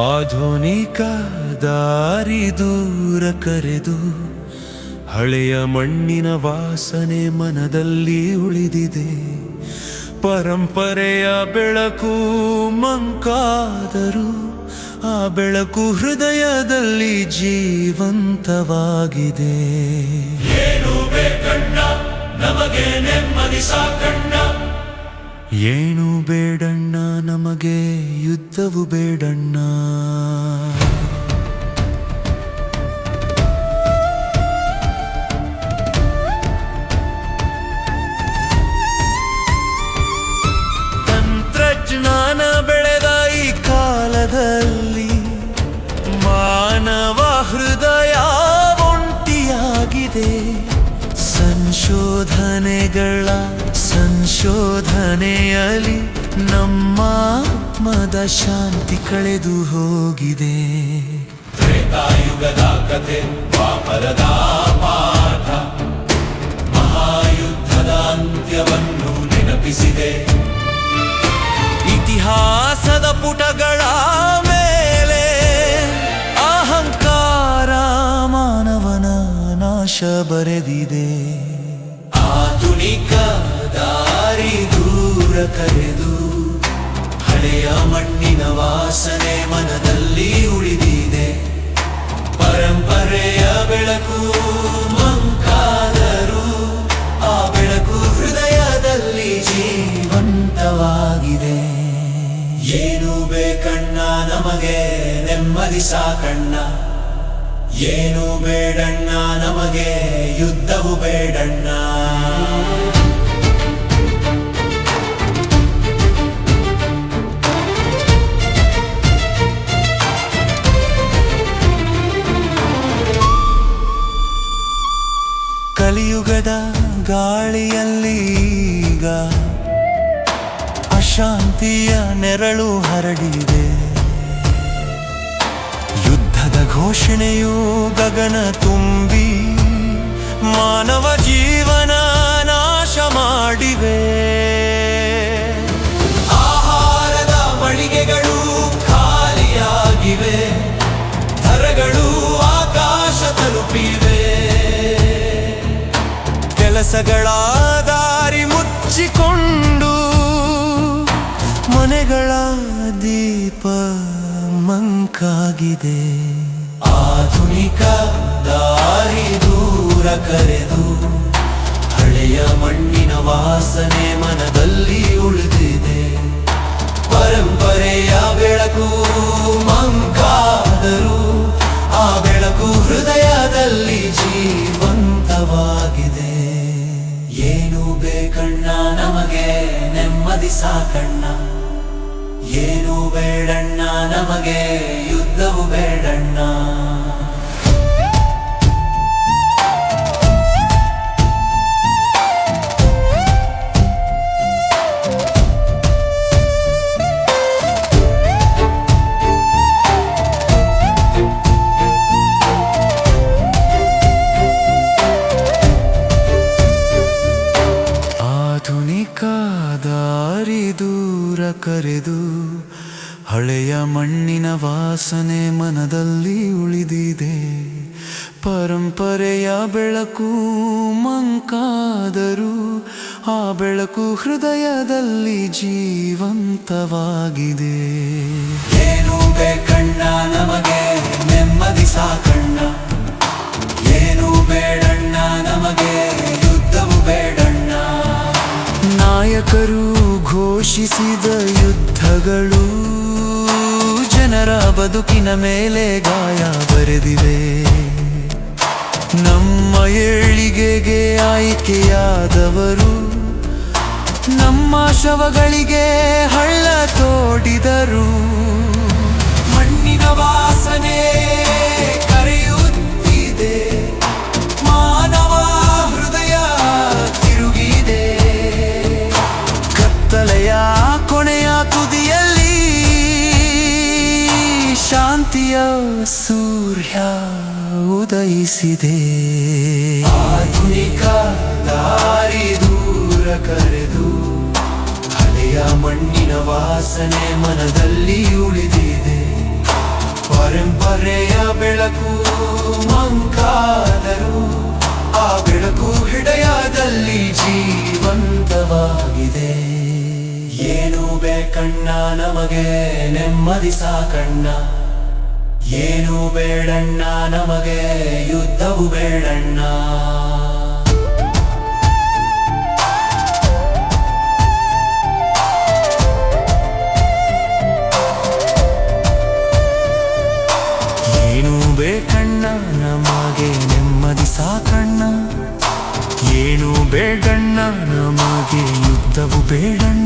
ಆಧುನಿಕ ದಾರಿ ದೂರ ಕರೆದು ಹಳೆಯ ಮಣ್ಣಿನ ವಾಸನೆ ಮನದಲ್ಲಿ ಉಳಿದಿದೆ. ಪರಂಪರೆಯ ಬೆಳಕು ಮಂಕಾದರೂ ಆ ಬೆಳಕು ಹೃದಯದಲ್ಲಿ ಜೀವಂತವಾಗಿದೆ. ಏನು ಬೇಕಣ್ಣ ನಮಗೆ ನೆಮ್ಮದಿ ಸಾಕಣ್ಣ, ಏನು ಬೇಡಣ್ಣ ನಮಗೆ ಯುದ್ಧವು ಬೇಡಣ್ಣ. ತಂತ್ರಜ್ಞಾನ ಬೆಳೆದ ಈ ಕಾಲದಲ್ಲಿ ಮಾನವ ಹೃದಯ ಒಂಟಿಯಾಗಿದೆ. ಸಂಶೋಧನೆಯಲ್ಲಿ ನಮ್ಮ ಆತ್ಮದ ಶಾಂತಿ ಕಳೆದು ಹೋಗಿದೆ. ತ್ರೇತಾಯುಗದ ಕಥೆ ದ್ವಾಪರದ ಪಾಠ ಮಹಾಯುದ್ಧದ ಅಂತ್ಯವನ್ನು ನೆನಪಿಸಿದೆ. ಇತಿಹಾಸದ ಪುಟಗಳ ಮೇಲೆ ಅಹಂಕಾರ ಮಾನವನ ನಾಶ ಬರೆದಿದೆ. ಆಧುನಿಕ ದಾರಿ ದೂರ ಕರೆದು ಹಳೆಯ ಮಣ್ಣಿನ ವಾಸನೆ ಮನದಲ್ಲಿ ಉಳಿದಿದೆ. ಪರಂಪರೆಯ ಬೆಳಕು ಮಂಕಾದರೂ ಆ ಬೆಳಕು ಹೃದಯದಲ್ಲಿ ಜೀವಂತವಾಗಿದೆ. ಏನು ಬೇಕಣ್ಣ ನಮಗೆ ನೆಮ್ಮದಿ ಸಾಕಣ್ಣ, ಏನು ಬೇಡಣ್ಣ ನಮಗೆ ಯುದ್ಧವು ಬೇಡಣ್ಣ. ಕಲಿಯುಗದ ಗಾಳಿಯಲ್ಲಿ ಈಗ ಅಶಾಂತಿಯ ನೆರಳು ಹರಡಿದೆ. ಯುದ್ಧದ ಘೋಷಣೆಯು ಗಗನ ತುಂಬಿ ಮಾನವ ಜೀವನ ನಾಶ ಮಾಡಿವೆ. ಆಹಾರದ ಮಳಿಗೆಗಳು ಖಾಲಿಯಾಗಿವೆ, ದರಗಳು ಆಕಾಶ ತಲುಪಿವೆ. ಕೆಲಸಗಳ ದಾರಿ ಮುಚ್ಚಿಕೊಂಡು ಮನೆಗಳ ದೀಪ ಮಂಕಾಗಿದೆ. ಆಧುನಿಕ ದಾರಿ ದೂರ ಕರೆದು ಹಳೆಯ ಮಣ್ಣಿನ ವಾಸನೆ ಮನದಲ್ಲಿ ಉಳಿದಿದೆ. ಪರಂಪರೆಯ ಬೆಳಕು ಮಂಕಾದರೂ ಆ ಬೆಳಕು ಹೃದಯದಲ್ಲಿ ಜೀವಂತವಾಗಿದೆ. ಏನು ಬೇಕಣ್ಣ ನಮಗೆ ನೆಮ್ಮದಿ ಸಾಕಣ್ಣ, ಏನು ಬೇಡಣ್ಣ ನಮಗೆ ಯುದ್ಧವು ಬೇಡಣ್ಣ. ಆಧುನಿಕ ದಾರಿ ದೂರ ಕರೆದು ಹಳೆಯ ಮಣ್ಣಿನ ವಾಸನೆ ಮನದಲ್ಲಿ ಉಳಿದಿದೆ. ಪರಂಪರೆಯ ಬೆಳಕು ಮಂಕಾದರೂ ಆ ಬೆಳಕು ಹೃದಯದಲ್ಲಿ ಜೀವಂತವಾಗಿದೆ. ಏನು ಬೇಕಣ್ಣ ನಮಗೆ ನೆಮ್ಮದಿ ಸಾಕಣ್ಣ, ಏನು ಬೇಡಣ್ಣ ನಮಗೆ ಯುದ್ಧವು ಬೇಡಣ್ಣ. ನಾಯಕರು ಘೋಷಿಸಿದ ಯುದ್ಧಗಳು ಜನರ ಬದುಕಿನ ಮೇಲೆ ಗಾಯ ಬರೆದಿವೆ. ನಮ್ಮ ಏಳಿಗೆಗೆ ಆಯ್ಕೆಯಾದವರು ನಮ್ಮ ಶವಗಳಿಗೆ ಹಳ್ಳ ತೋಡಿದರು. ಮಣ್ಣಿನ ವಾಸನೆ ಕರೆಯುತ್ತಿದೆ, ಮಾನವ ಹೃದಯ ತಿರುಗಿದೆ. ಕತ್ತಲೆಯ ಕೊನೆಯ ತುದಿಯಲ್ಲಿ ಶಾಂತಿಯ ಸೂರ್ಯ ಉದಯಿಸಿದೆ. ಆಧುನಿಕ ದಾರಿ ದೂರ ಕರೆದು ಹಳೆಯ ಮಣ್ಣಿನ ವಾಸನೆ ಮನದಲ್ಲಿ ಉಳಿದಿದೆ. ಪರಂಪರೆಯ ಬೆಳಕು ಮಂಕಾದರೂ ಆ ಬೆಳಕು ಹೃದಯದಲ್ಲಿ ಜೀವಂತವಾಗಿದೆ. ಏನು ಬೇಕಣ್ಣ ನಮಗೆ ನೆಮ್ಮದಿ ಸಾಕಣ್ಣ, ಏನು ಬೇಡಣ್ಣ ನಮಗೆ ಯುದ್ಧವು ಬೇಡಣ್ಣ. ಏನು ಬೇಕಣ್ಣ ನಮಗೆ ನೆಮ್ಮದಿ ಸಾಕಣ್ಣ, ಏನು ಬೇಡಣ್ಣ ನಮಗೆ ಯುದ್ಧವು ಬೇಡಣ್ಣ.